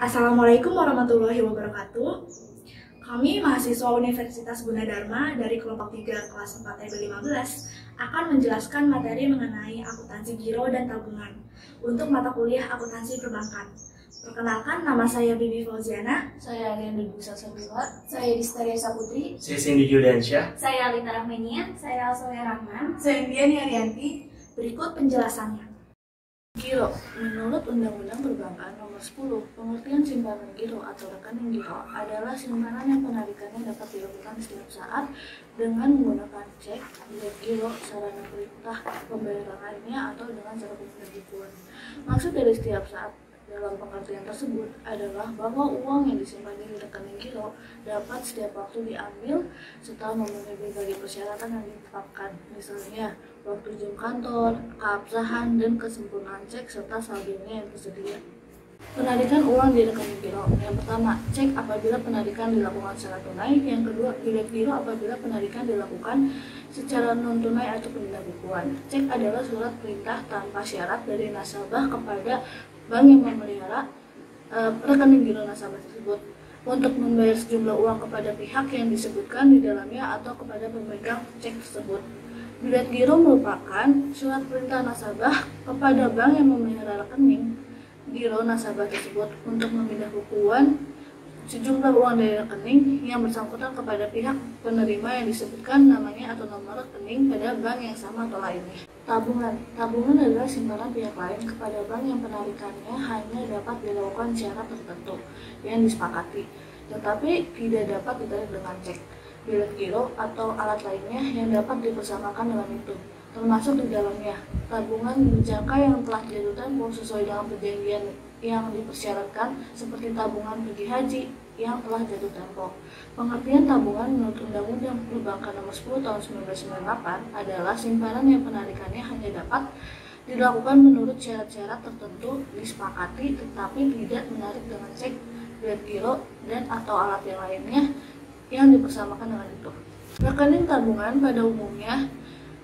Assalamualaikum warahmatullahi wabarakatuh. Kami mahasiswa Universitas Gunadarma dari kelompok 3 kelas 4 TB15 akan menjelaskan materi mengenai akuntansi giro dan tabungan untuk mata kuliah akuntansi perbankan. Perkenalkan, nama saya Bibi Fauziana. Saya Alianda Dusa Sabila. Saya Distaria Saputri. Saya Cindy Juliansyah. Saya Alita Rahmania. Saya Alsoya Rahman. Saya Indiani Arianti. Berikut penjelasannya. Giro, menurut Undang-Undang Perbankan Nomor 10, pengertian simpanan giro atau rekening giro adalah simpanan yang penarikannya dapat dilakukan setiap saat dengan menggunakan cek, bilet giro, sarana perintah pembayaran lainnya, atau dengan cara pembayaran. Maksud dari setiap saat dalam pengertian tersebut adalah bahwa uang yang disimpan di rekening giro dapat setiap waktu diambil setelah memenuhi berbagai persyaratan yang ditetapkan, misalnya waktu jam kantor, keabsahan, dan kesempurnaan cek serta saldonya yang tersedia. Penarikan uang di rekening giro. Yang pertama, cek apabila penarikan dilakukan secara tunai. Yang kedua, bilet giro apabila penarikan dilakukan secara non tunai atau pendabukuan. Cek adalah surat perintah tanpa syarat dari nasabah kepada bank yang memelihara rekening giro nasabah tersebut untuk membayar sejumlah uang kepada pihak yang disebutkan di dalamnya atau kepada pemegang cek tersebut. Bilet giro merupakan surat perintah nasabah kepada bank yang memelihara rekening giro nasabah tersebut untuk memindah bukuan sejumlah uang dari rekening yang bersangkutan kepada pihak penerima yang disebutkan namanya atau nomor rekening pada bank yang sama atau lainnya. Tabungan adalah simpanan pihak lain kepada bank yang penarikannya hanya dapat dilakukan syarat tertentu yang disepakati, tetapi tidak dapat ditarik dengan cek, bilet giro, atau alat lainnya yang dapat dipersamakan dengan itu, termasuk di dalamnya tabungan jangka yang telah jatuh tempo sesuai dengan perjanjian yang dipersyaratkan, seperti tabungan pergi haji yang telah jatuh tempo. Pengertian tabungan menurut Undang-Undang Perbankan Nomor 10 Tahun 1998 adalah simpanan yang penarikannya hanya dapat dilakukan menurut syarat-syarat tertentu disepakati, tetapi tidak menarik dengan cek, bilet giro, dan atau alat yang lainnya yang dipersamakan dengan itu. Rekening tabungan pada umumnya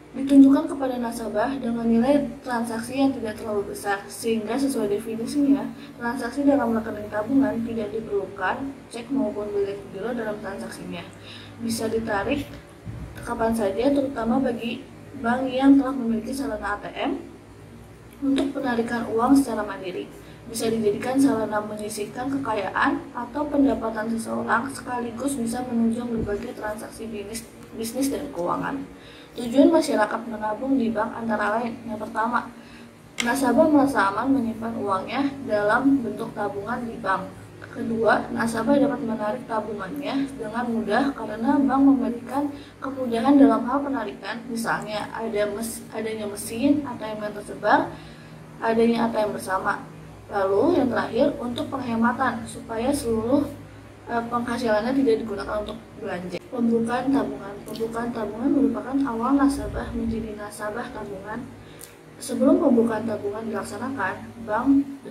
ditunjukkan kepada nasabah dengan nilai transaksi yang tidak terlalu besar, sehingga sesuai definisinya, transaksi dalam rekening tabungan tidak diperlukan cek maupun bilet giro dalam transaksinya. Bisa ditarik kapan saja, terutama bagi bank yang telah memiliki sarana ATM untuk penarikan uang secara mandiri. Bisa dijadikan sarana menyisihkan kekayaan atau pendapatan seseorang, sekaligus bisa menunjang berbagai transaksi bisnis dan keuangan. Tujuan masyarakat menabung di bank antara lain: yang pertama, nasabah merasa aman menyimpan uangnya dalam bentuk tabungan di bank. Kedua, nasabah dapat menarik tabungannya dengan mudah karena bank memberikan kemudahan dalam hal penarikan, misalnya adanya mesin ATM yang tersebar, adanya ATM bersama. Lalu yang terakhir, untuk penghematan supaya seluruh penghasilannya tidak digunakan untuk belanja. Pembukaan tabungan merupakan awal nasabah menjadi nasabah tabungan. Sebelum pembukaan tabungan dilaksanakan, bank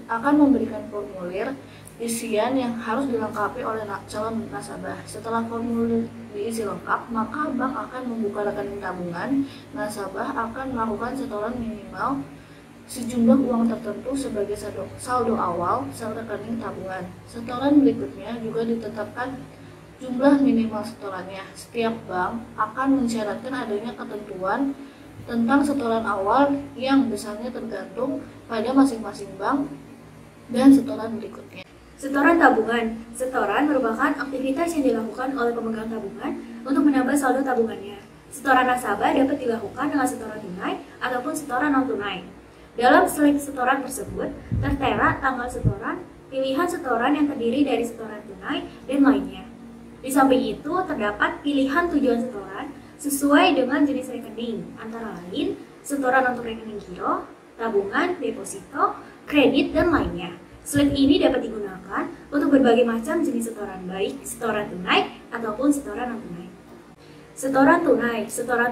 akan memberikan formulir isian yang harus dilengkapi oleh calon nasabah. Setelah formulir diisi lengkap, maka bank akan membuka rekening tabungan. Nasabah akan melakukan setoran minimal sejumlah uang tertentu sebagai saldo awal sel rekening tabungan. Setoran berikutnya juga ditetapkan jumlah minimal setorannya. Setiap bank akan mensyaratkan adanya ketentuan tentang setoran awal yang besarnya tergantung pada masing-masing bank dan setoran berikutnya. Setoran tabungan. Setoran merupakan aktivitas yang dilakukan oleh pemegang tabungan untuk menambah saldo tabungannya. Setoran nasabah dapat dilakukan dengan setoran tunai ataupun setoran non tunai. Dalam slide setoran tersebut tertera tanggal setoran, pilihan setoran yang terdiri dari setoran tunai, dan lainnya. Di samping itu terdapat pilihan tujuan setoran sesuai dengan jenis rekening, antara lain setoran untuk rekening giro, tabungan, deposito, kredit, dan lainnya. Slide ini dapat digunakan untuk berbagai macam jenis setoran, baik setoran tunai ataupun setoran non tunai. Setoran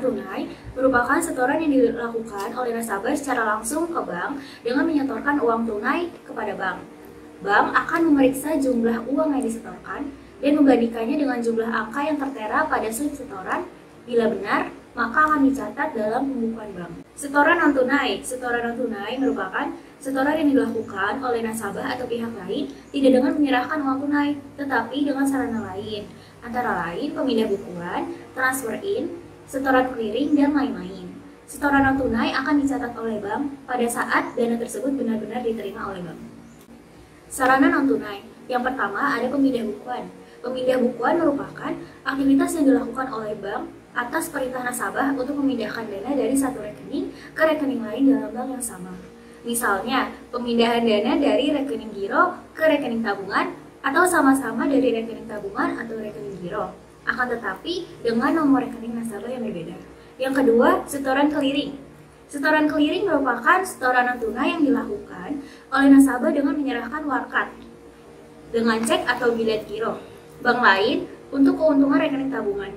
tunai merupakan setoran yang dilakukan oleh nasabah secara langsung ke bank dengan menyetorkan uang tunai kepada bank. Bank akan memeriksa jumlah uang yang disetorkan dan membandingkannya dengan jumlah angka yang tertera pada slip setoran. Bila benar, maka akan dicatat dalam pembukuan bank. Setoran non tunai merupakan Setoran yang dilakukan oleh nasabah atau pihak lain tidak dengan menyerahkan uang tunai, tetapi dengan sarana lain, antara lain pemindah bukuan, transfer in, setoran clearing, dan lain-lain. Setoran non tunai akan dicatat oleh bank pada saat dana tersebut benar-benar diterima oleh bank. Sarana non tunai. Yang pertama ada pemindah bukuan. Pemindah bukuan merupakan aktivitas yang dilakukan oleh bank atas perintah nasabah untuk memindahkan dana dari satu rekening ke rekening lain dalam bank yang sama. Misalnya, pemindahan dana dari rekening giro ke rekening tabungan atau sama-sama dari rekening tabungan atau rekening giro. Akan tetapi dengan nomor rekening nasabah yang berbeda. Yang kedua, setoran clearing. Setoran clearing merupakan setoran non tunai yang dilakukan oleh nasabah dengan menyerahkan warkat dengan cek atau bilet giro bank lain untuk keuntungan rekening tabungan.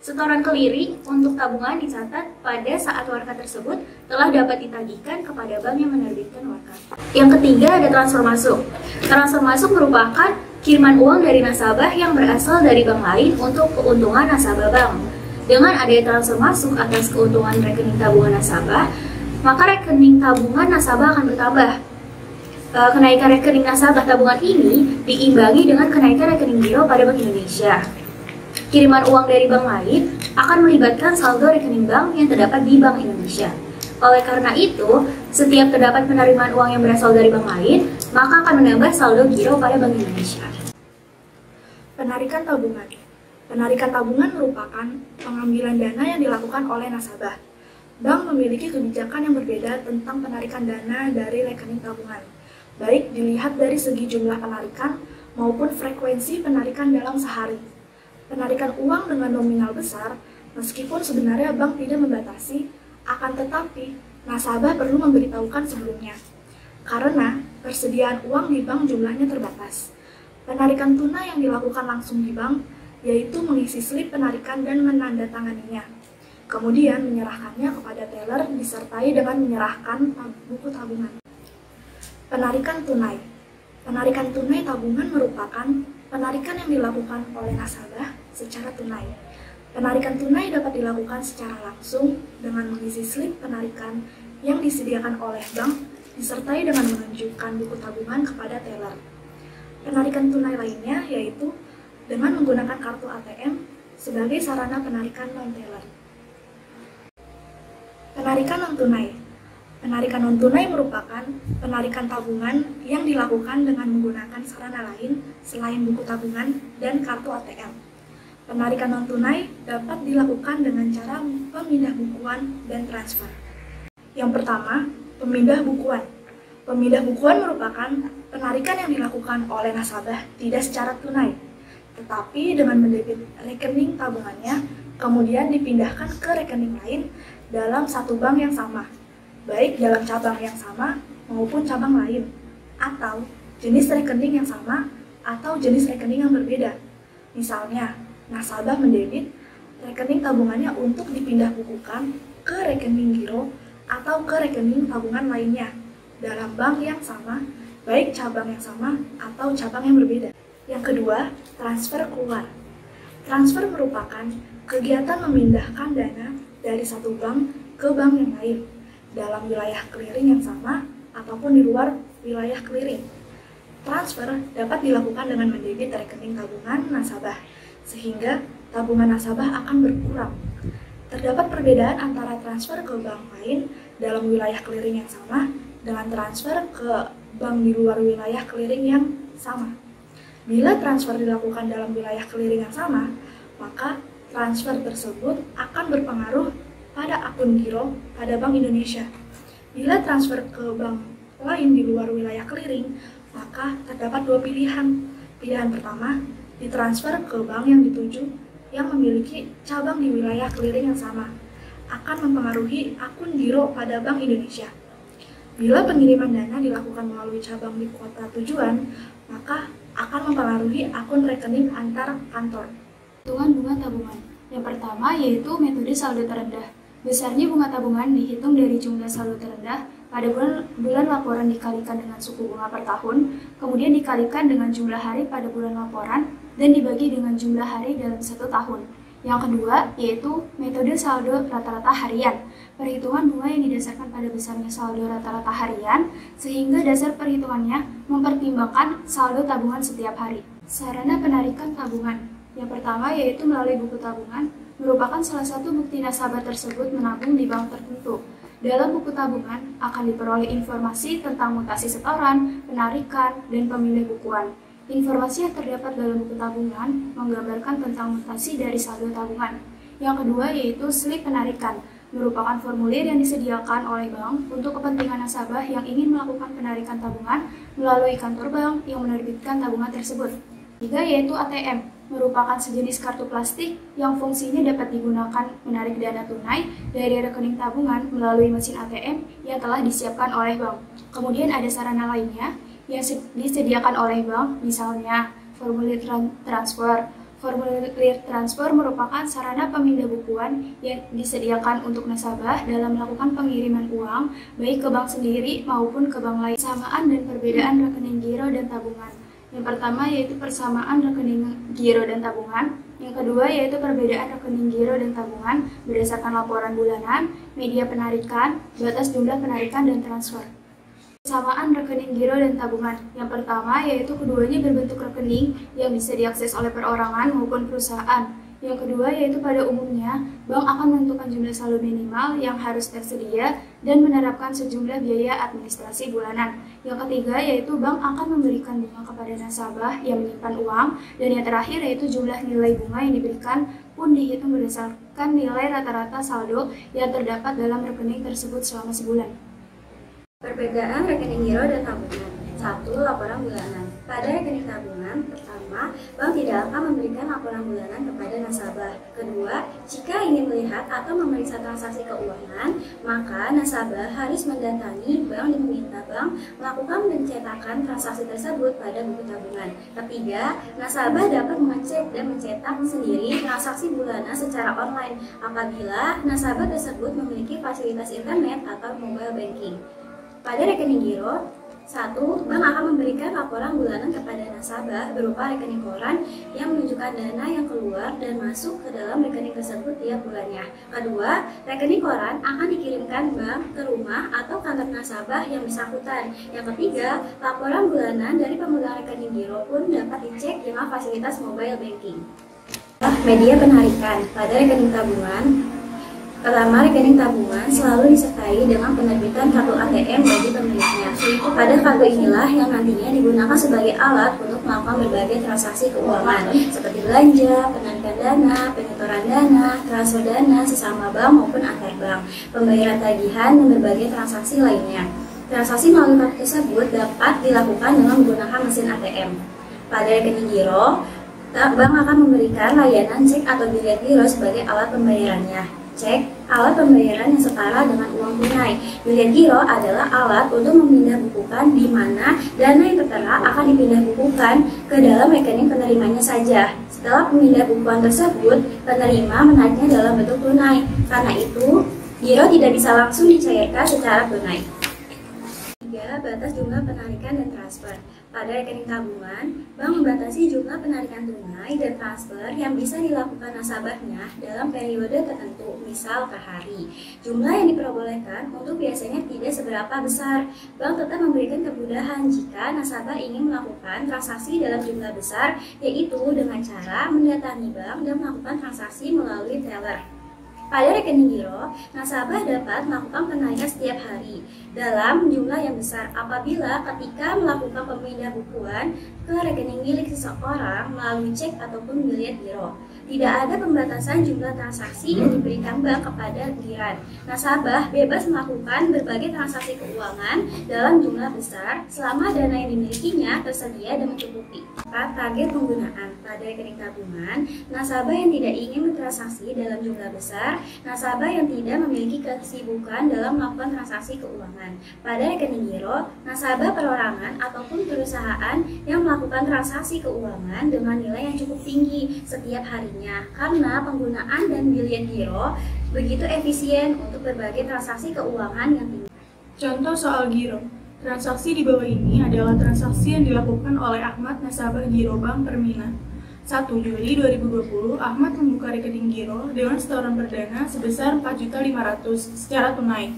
Setoran clearing untuk tabungan dicatat pada saat warkat tersebut telah dapat ditagihkan kepada bank yang menerbitkan warkat. Yang ketiga ada transfer masuk. Transfer masuk merupakan kiriman uang dari nasabah yang berasal dari bank lain untuk keuntungan nasabah bank. Dengan adanya transfer masuk atas keuntungan rekening tabungan nasabah, maka rekening tabungan nasabah akan bertambah. Kenaikan rekening nasabah tabungan ini diimbangi dengan kenaikan rekening giro pada Bank Indonesia. Kiriman uang dari bank lain akan melibatkan saldo rekening bank yang terdapat di Bank Indonesia. Oleh karena itu, setiap terdapat penerimaan uang yang berasal dari bank lain, maka akan menambah saldo giro pada Bank Indonesia. Penarikan tabungan. Penarikan tabungan merupakan pengambilan dana yang dilakukan oleh nasabah. Bank memiliki kebijakan yang berbeda tentang penarikan dana dari rekening tabungan, baik dilihat dari segi jumlah penarikan maupun frekuensi penarikan dalam sehari. Penarikan uang dengan nominal besar, meskipun sebenarnya bank tidak membatasi, akan tetapi nasabah perlu memberitahukan sebelumnya. Karena persediaan uang di bank jumlahnya terbatas. Penarikan tunai yang dilakukan langsung di bank, yaitu mengisi slip penarikan dan menandatanganinya. Kemudian menyerahkannya kepada teller disertai dengan menyerahkan buku tabungan. Penarikan tunai. Penarikan tunai tabungan merupakan penarikan yang dilakukan oleh nasabah secara tunai. Penarikan tunai dapat dilakukan secara langsung dengan mengisi slip penarikan yang disediakan oleh bank disertai dengan menunjukkan buku tabungan kepada teller. Penarikan tunai lainnya yaitu dengan menggunakan kartu ATM sebagai sarana penarikan non-teller. Penarikan non-tunai. Penarikan non-tunai merupakan penarikan tabungan yang dilakukan dengan menggunakan sarana lain selain buku tabungan dan kartu ATM. Penarikan non-tunai dapat dilakukan dengan cara pemindah bukuan dan transfer. Yang pertama, pemindah bukuan. Pemindah bukuan merupakan penarikan yang dilakukan oleh nasabah tidak secara tunai, tetapi dengan mendebit rekening tabungannya, kemudian dipindahkan ke rekening lain dalam satu bank yang sama, baik dalam cabang yang sama maupun cabang lain, atau jenis rekening yang sama atau jenis rekening yang berbeda. Misalnya, nasabah mendebit rekening tabungannya untuk dipindah bukukan ke rekening giro atau ke rekening tabungan lainnya dalam bank yang sama, baik cabang yang sama atau cabang yang berbeda. Yang kedua, transfer keluar. Transfer merupakan kegiatan memindahkan dana dari satu bank ke bank yang lain dalam wilayah clearing yang sama ataupun di luar wilayah clearing. Transfer dapat dilakukan dengan mendebit rekening tabungan nasabah, sehingga tabungan nasabah akan berkurang. Terdapat perbedaan antara transfer ke bank lain dalam wilayah clearing yang sama dengan transfer ke bank di luar wilayah clearing yang sama. Bila transfer dilakukan dalam wilayah clearing yang sama, maka transfer tersebut akan berpengaruh pada akun giro pada Bank Indonesia. Bila transfer ke bank lain di luar wilayah clearing, maka terdapat dua pilihan. Pilihan pertama, ditransfer ke bank yang dituju yang memiliki cabang di wilayah clearing yang sama, akan mempengaruhi akun giro pada Bank Indonesia. Bila pengiriman dana dilakukan melalui cabang di kota tujuan, maka akan mempengaruhi akun rekening antar kantor. Hitungan bunga tabungan. Yang pertama yaitu metode saldo terendah. Besarnya bunga tabungan dihitung dari jumlah saldo terendah pada bulan laporan dikalikan dengan suku bunga per tahun, kemudian dikalikan dengan jumlah hari pada bulan laporan, dan dibagi dengan jumlah hari dalam satu tahun. Yang kedua, yaitu metode saldo rata-rata harian. Perhitungan bunga yang didasarkan pada besarnya saldo rata-rata harian, sehingga dasar perhitungannya mempertimbangkan saldo tabungan setiap hari. Sarana penarikan tabungan. Yang pertama, yaitu melalui buku tabungan, merupakan salah satu bukti nasabah tersebut menabung di bank tertentu. Dalam buku tabungan akan diperoleh informasi tentang mutasi setoran, penarikan, dan pemindah bukuan. Informasi yang terdapat dalam buku tabungan menggambarkan tentang mutasi dari saldo tabungan. Yang kedua yaitu slip penarikan, merupakan formulir yang disediakan oleh bank untuk kepentingan nasabah yang ingin melakukan penarikan tabungan melalui kantor bank yang menerbitkan tabungan tersebut. Ketiga yaitu ATM, merupakan sejenis kartu plastik yang fungsinya dapat digunakan menarik dana tunai dari rekening tabungan melalui mesin ATM yang telah disiapkan oleh bank. Kemudian ada sarana lainnya yang disediakan oleh bank, misalnya formulir transfer. Formulir transfer merupakan sarana pemindah bukuan yang disediakan untuk nasabah dalam melakukan pengiriman uang, baik ke bank sendiri maupun ke bank lain. Persamaan dan perbedaan rekening giro dan tabungan. Yang pertama yaitu persamaan rekening giro dan tabungan. Yang kedua yaitu perbedaan rekening giro dan tabungan berdasarkan laporan bulanan, media penarikan, batas jumlah penarikan dan transfer. Persamaan rekening giro dan tabungan. Yang pertama yaitu keduanya berbentuk rekening yang bisa diakses oleh perorangan maupun perusahaan. Yang kedua yaitu pada umumnya bank akan menentukan jumlah saldo minimal yang harus tersedia dan menerapkan sejumlah biaya administrasi bulanan. Yang ketiga yaitu bank akan memberikan bunga kepada nasabah yang menyimpan uang, dan yang terakhir yaitu jumlah nilai bunga yang diberikan pun dihitung berdasarkan nilai rata-rata saldo yang terdapat dalam rekening tersebut selama sebulan. Perbedaan rekening giro dan tabungan. 1. Laporan bulanan. Pada rekening tabungan, pertama, bank tidak akan memberikan laporan bulanan kepada nasabah. Kedua, jika ingin melihat atau memeriksa transaksi keuangan, maka nasabah harus mendatangi bank dan meminta bank melakukan pencetakan transaksi tersebut pada buku tabungan. Ketiga, nasabah dapat mengecek dan mencetak sendiri transaksi bulanan secara online apabila nasabah tersebut memiliki fasilitas internet atau mobile banking. Pada rekening giro, 1. Bank akan memberikan laporan bulanan kepada nasabah berupa rekening koran yang menunjukkan dana yang keluar dan masuk ke dalam rekening tersebut tiap bulannya. Kedua, rekening koran akan dikirimkan bank ke rumah atau kantor nasabah yang bersangkutan. Yang ketiga, laporan bulanan dari pemegang rekening giro pun dapat dicek dengan fasilitas mobile banking. Media penarikan. Pada rekening tabungan, pertama, rekening tabungan selalu disertai dengan penerbitan kartu ATM bagi pemiliknya. Pada kartu inilah yang nantinya digunakan sebagai alat untuk melakukan berbagai transaksi keuangan seperti belanja, penarikan dana, penyetoran dana, transfer dana sesama bank maupun antar bank, pembayaran tagihan, dan berbagai transaksi lainnya. Transaksi melalui kartu tersebut dapat dilakukan dengan menggunakan mesin ATM. Pada rekening giro, bank akan memberikan layanan cek atau bilet giro sebagai alat pembayarannya. Cek, alat pembayaran yang setara dengan uang tunai. Bilet giro adalah alat untuk memindah bukukan di mana dana yang tertera akan dipindah bukukan ke dalam rekening penerimanya saja. Setelah pemindah bukuan tersebut, penerima menariknya dalam bentuk tunai. Karena itu, giro tidak bisa langsung dicairkan secara tunai. 3. Batas jumlah penarikan dan transfer. Pada rekening tabungan, bank membatasi jumlah penarikan tunai dan transfer yang bisa dilakukan nasabahnya dalam periode tertentu, misal per hari. Jumlah yang diperbolehkan untuk biasanya tidak seberapa besar. Bank tetap memberikan kemudahan jika nasabah ingin melakukan transaksi dalam jumlah besar, yaitu dengan cara mendatangi bank dan melakukan transaksi melalui teller. Pada rekening giro, nasabah dapat melakukan penarikan setiap hari dalam jumlah yang besar apabila ketika melakukan pemindah bukuan ke rekening milik seseorang melalui cek ataupun bilet giro. Tidak ada pembatasan jumlah transaksi yang diberikan bank kepada giran. Nasabah bebas melakukan berbagai transaksi keuangan dalam jumlah besar selama dana yang dimilikinya tersedia dan mencukupi. Target penggunaan. Pada rekening tabungan, nasabah yang tidak ingin bertransaksi dalam jumlah besar, nasabah yang tidak memiliki kesibukan dalam melakukan transaksi keuangan. Pada rekening giro, nasabah perorangan ataupun perusahaan yang melakukan transaksi keuangan dengan nilai yang cukup tinggi setiap harinya, karena penggunaan dan bilet giro begitu efisien untuk berbagai transaksi keuangan yang tinggi. Contoh soal giro. Transaksi di bawah ini adalah transaksi yang dilakukan oleh Ahmad, nasabah Giro Bank Permina. 1 Juli 2020, Ahmad membuka rekening giro dengan setoran perdana sebesar 4.500.000 secara tunai.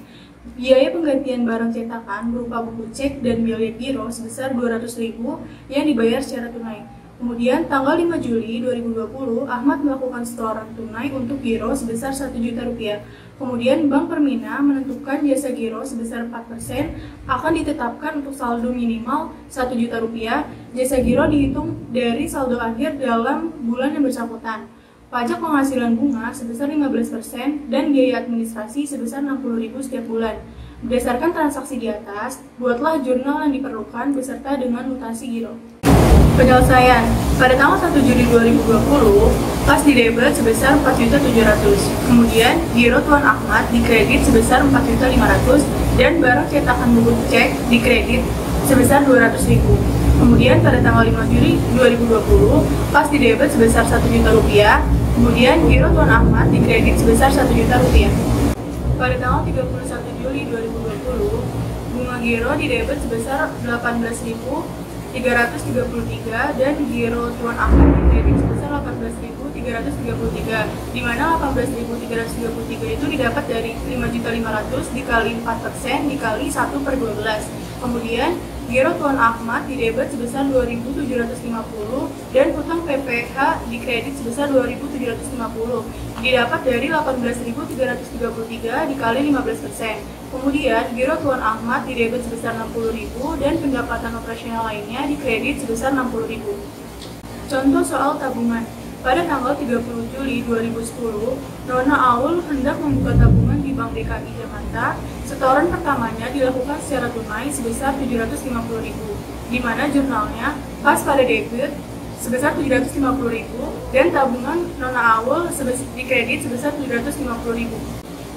Biaya penggantian barang cetakan berupa buku cek dan bilet giro sebesar 200.000 yang dibayar secara tunai. Kemudian tanggal 5 Juli 2020, Ahmad melakukan setoran tunai untuk giro sebesar 1 juta rupiah. Kemudian Bank Permina menentukan jasa giro sebesar 4% akan ditetapkan untuk saldo minimal 1 juta rupiah. Jasa giro dihitung dari saldo akhir dalam bulan yang bersangkutan. Pajak penghasilan bunga sebesar 15% dan biaya administrasi sebesar 60.000 setiap bulan. Berdasarkan transaksi di atas, buatlah jurnal yang diperlukan beserta dengan mutasi giro. Penyelesaian. Pada tanggal 1 Juli 2020, kas didebet sebesar 4.700.000. Kemudian, giro Tuan Ahmad dikredit sebesar 4.500.000 dan barang cetakan buku cek dikredit sebesar 200.000. Kemudian, pada tanggal 5 Juli 2020, kas didebet sebesar 1 juta rupiah. Kemudian, giro Tuan Ahmad dikredit sebesar 1 juta rupiah. Pada tanggal 31 Juli 2020, bunga giro didebet sebesar 18.333 dan giro Tuan Ahmad didebit sebesar 18.333, di mana 18.333 itu didapat dari 5.500.000 dikali 4% dikali 1/12. Kemudian giro Tuan Ahmad didebet sebesar 2.750 dan hutang PPH dikredit sebesar 2.750, didapat dari 18.333 dikali 15%. Kemudian giro Tuan Ahmad didebet sebesar 60.000 dan pendapatan operasional lainnya dikredit sebesar 60.000. Contoh soal tabungan. Pada tanggal 30 Juli 2010, Nona Aul hendak membuka tabungan di Bank DKI Jakarta. Setoran pertamanya dilakukan secara tunai sebesar 750.000, di mana jurnalnya kas pada debit sebesar 750.000 dan tabungan Nona Aul dikredit sebesar 750.000.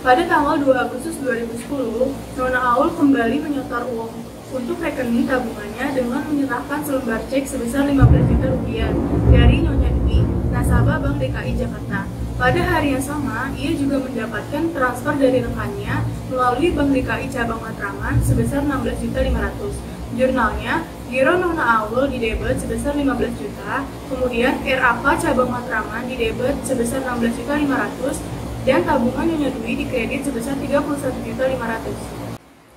Pada tanggal 2 Agustus 2010, Nona Aul kembali menyetor uang untuk rekening tabungannya dengan menyerahkan selembar cek sebesar 15 juta rupiah dari Nyonya Dwi, nasabah Bank DKI Jakarta. Pada hari yang sama, ia juga mendapatkan transfer dari rekannya melalui Bank DKI Cabang Matraman sebesar 16.500.000. Jurnalnya, giro Nona Aul didebet sebesar 15 juta, kemudian RAK Cabang Matraman didebet sebesar 16.500.000 dan tabungan Nyonya Dwi dikredit sebesar 31.500.000.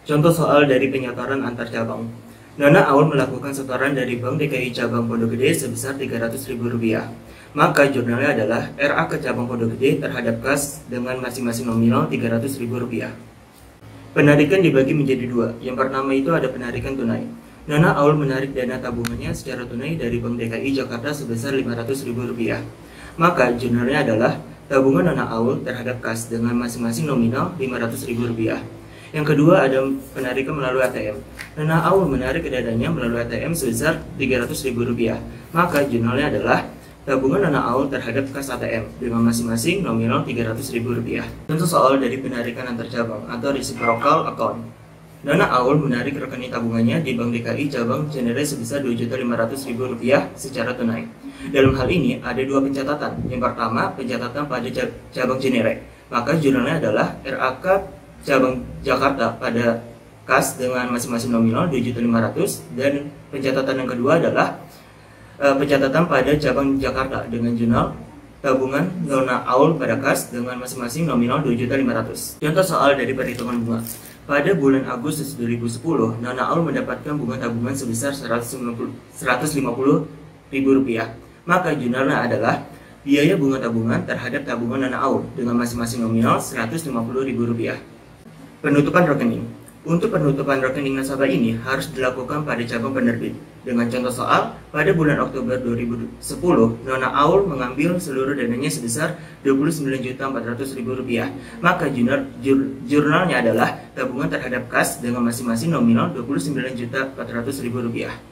Contoh soal dari penyetoran antar cabang. Nona Aul melakukan setoran dari Bank DKI Cabang Pondok Gede sebesar Rp300.000. Maka jurnalnya adalah RA ke Cabang Pondok Gede terhadap kas dengan masing-masing nominal Rp300.000. Penarikan dibagi menjadi dua. Yang pertama itu ada penarikan tunai. Nona Aul menarik dana tabungannya secara tunai dari Bank DKI Jakarta sebesar Rp500.000. Maka jurnalnya adalah tabungan Nona Aul terhadap kas dengan masing-masing nominal Rp500.000. Yang kedua ada penarikan melalui ATM. Nona Aul menarik dananya melalui ATM sebesar Rp300.000. Maka jurnalnya adalah tabungan Nona Aul terhadap kas ATM dengan masing-masing nominal Rp300.000. Contoh soal dari penarikan antar cabang atau reciprocal account. Nona Aul menarik rekening tabungannya di Bank DKI Cabang Cinere sebesar Rp2.500.000 secara tunai. Dalam hal ini ada dua pencatatan. Yang pertama, pencatatan pada cabang Cinere. Maka jurnalnya adalah RAK Cabang Jakarta pada kas dengan masing-masing nominal Rp2.500.000 dan pencatatan yang kedua adalah pencatatan pada cabang Jakarta dengan jurnal tabungan Nona Aul pada kas dengan masing-masing nominal Rp2.500.000. Contoh soal dari perhitungan bunga. Pada bulan Agustus 2010, Nona Aul mendapatkan bunga tabungan sebesar Rp150.000. Maka jurnalnya adalah biaya bunga tabungan terhadap tabungan Nona Aul dengan masing-masing nominal Rp150.000. Penutupan rekening. Untuk penutupan rekening nasabah ini harus dilakukan pada cabang penerbit. Dengan contoh soal, pada bulan Oktober 2010, Nona Aul mengambil seluruh dananya sebesar Rp29.400.000. Maka jurnalnya adalah tabungan terhadap kas dengan masing-masing nominal Rp29.400.000.